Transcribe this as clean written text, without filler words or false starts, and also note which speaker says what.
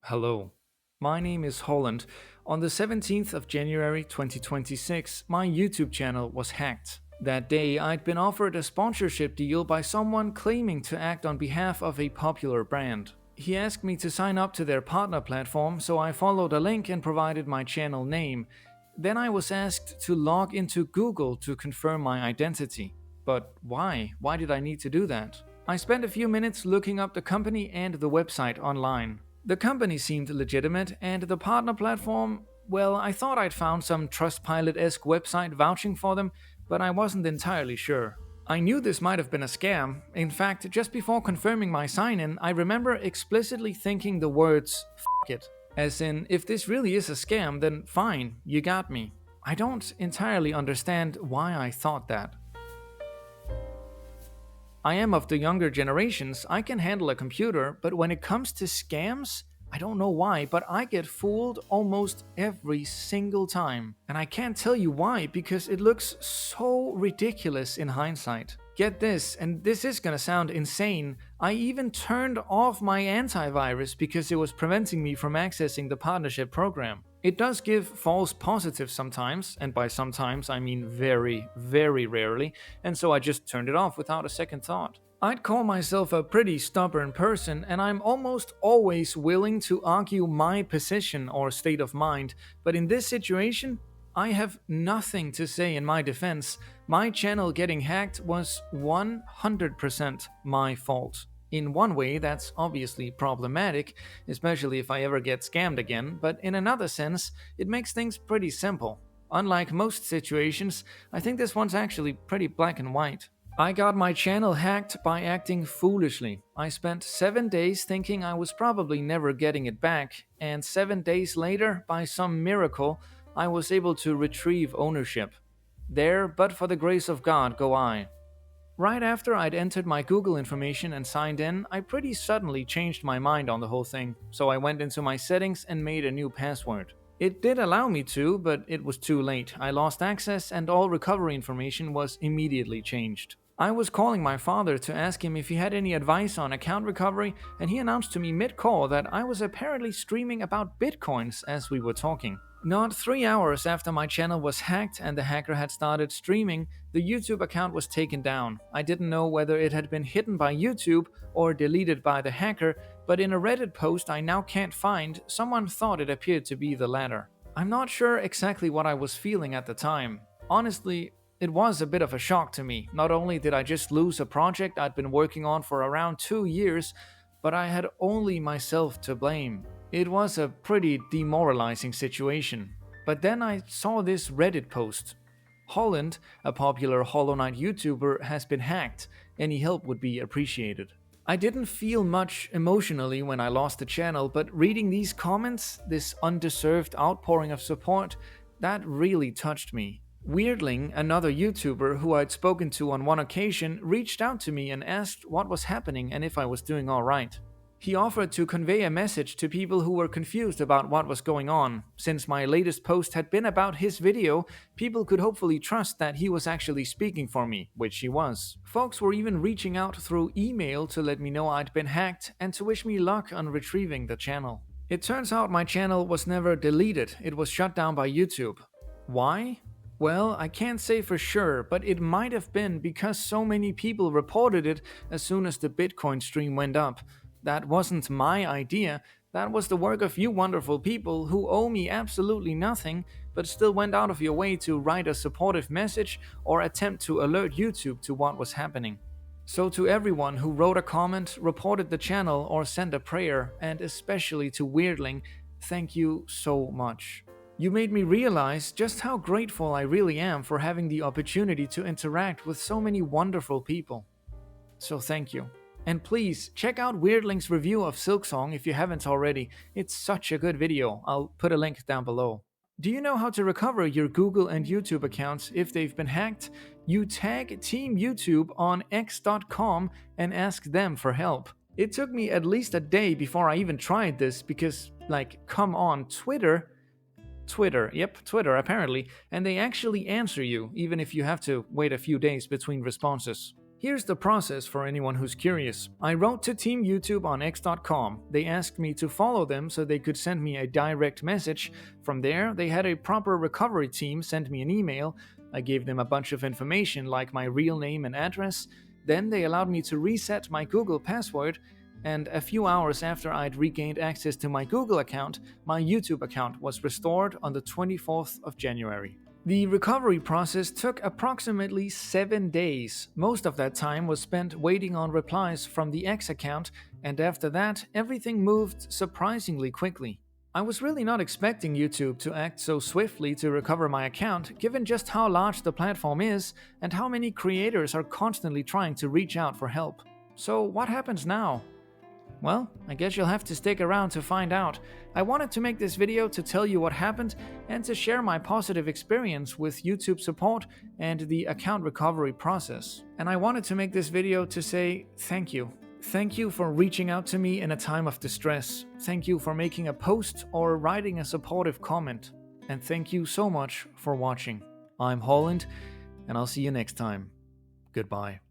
Speaker 1: Hello, my name is Holland. On the 17th of January 2026, my YouTube channel was hacked. That day, I'd been offered a sponsorship deal by someone claiming to act on behalf of a popular brand. He asked me to sign up to their partner platform, so I followed a link and provided my channel name. Then I was asked to log into Google to confirm my identity. But why? Why did I need to do that? I spent a few minutes looking up the company and the website online. The company seemed legitimate, and the partner platform, well, I thought I'd found some Trustpilot esque website vouching for them, but I wasn't entirely sure. I knew this might have been a scam. In fact, just before confirming my sign in, I remember explicitly thinking the words, "F it." As in, if this really is a scam, then fine, you got me. I don't entirely understand why I thought that. I am of the younger generations, I can handle a computer, but when it comes to scams, I don't know why, but I get fooled almost every single time. And I can't tell you why, because it looks so ridiculous in hindsight. Get this, and this is gonna sound insane, I even turned off my antivirus because it was preventing me from accessing the partnership program. It does give false positives sometimes, and by sometimes I mean very, very rarely, and so I just turned it off without a second thought. I'd call myself a pretty stubborn person, and I'm almost always willing to argue my position or state of mind, but in this situation, I have nothing to say in my defense. My channel getting hacked was 100% my fault. In one way, that's obviously problematic, especially if I ever get scammed again, but in another sense, it makes things pretty simple. Unlike most situations, I think this one's actually pretty black and white. I got my channel hacked by acting foolishly. I spent 7 days thinking I was probably never getting it back, and 7 days later, by some miracle, I was able to retrieve ownership. There, but for the grace of God, go I. Right after I'd entered my Google information and signed in, I pretty suddenly changed my mind on the whole thing, so I went into my settings and made a new password. It did allow me to, but it was too late. I lost access and all recovery information was immediately changed. I was calling my father to ask him if he had any advice on account recovery, and he announced to me mid-call that I was apparently streaming about bitcoins as we were talking. Not 3 hours after my channel was hacked and the hacker had started streaming, the YouTube account was taken down. I didn't know whether it had been hidden by YouTube or deleted by the hacker, but in a Reddit post I now can't find, someone thought it appeared to be the latter. I'm not sure exactly what I was feeling at the time. Honestly, it was a bit of a shock to me. Not only did I just lose a project I'd been working on for around 2 years, but I had only myself to blame. It was a pretty demoralizing situation. But then I saw this Reddit post. Holland, a popular Hollow Knight YouTuber, has been hacked. Any help would be appreciated. I didn't feel much emotionally when I lost the channel, but reading these comments, this undeserved outpouring of support, that really touched me. Wyrdling, another YouTuber who I'd spoken to on one occasion, reached out to me and asked what was happening and if I was doing alright. He offered to convey a message to people who were confused about what was going on. Since my latest post had been about his video, people could hopefully trust that he was actually speaking for me, which he was. Folks were even reaching out through email to let me know I'd been hacked and to wish me luck on retrieving the channel. It turns out my channel was never deleted, it was shut down by YouTube. Why? Well, I can't say for sure, but it might have been because so many people reported it as soon as the Bitcoin stream went up. That wasn't my idea, that was the work of you wonderful people who owe me absolutely nothing, but still went out of your way to write a supportive message or attempt to alert YouTube to what was happening. So to everyone who wrote a comment, reported the channel, or sent a prayer, and especially to Wyrdling, thank you so much. You made me realize just how grateful I really am for having the opportunity to interact with so many wonderful people. So thank you. And please, check out Wyrdling's review of Silksong if you haven't already. It's such a good video. I'll put a link down below. Do you know how to recover your Google and YouTube accounts if they've been hacked? You tag Team YouTube on x.com and ask them for help. It took me at least a day before I even tried this because, come on, Twitter apparently, and they actually answer you, even if you have to wait a few days between responses. Here's the process for anyone who's curious. I wrote to Team YouTube on X.com. They asked me to follow them so they could send me a direct message. From there, they had a proper recovery team send me an email. I gave them a bunch of information like my real name and address. Then they allowed me to reset my Google password, and a few hours after I'd regained access to my Google account, my YouTube account was restored on the 24th of January. The recovery process took approximately 7 days. Most of that time was spent waiting on replies from the X account, and after that, everything moved surprisingly quickly. I was really not expecting YouTube to act so swiftly to recover my account, given just how large the platform is and how many creators are constantly trying to reach out for help. So what happens now? Well, I guess you'll have to stick around to find out. I wanted to make this video to tell you what happened and to share my positive experience with YouTube support and the account recovery process. And I wanted to make this video to say thank you. Thank you for reaching out to me in a time of distress. Thank you for making a post or writing a supportive comment. And thank you so much for watching. I'm Holland, and I'll see you next time. Goodbye.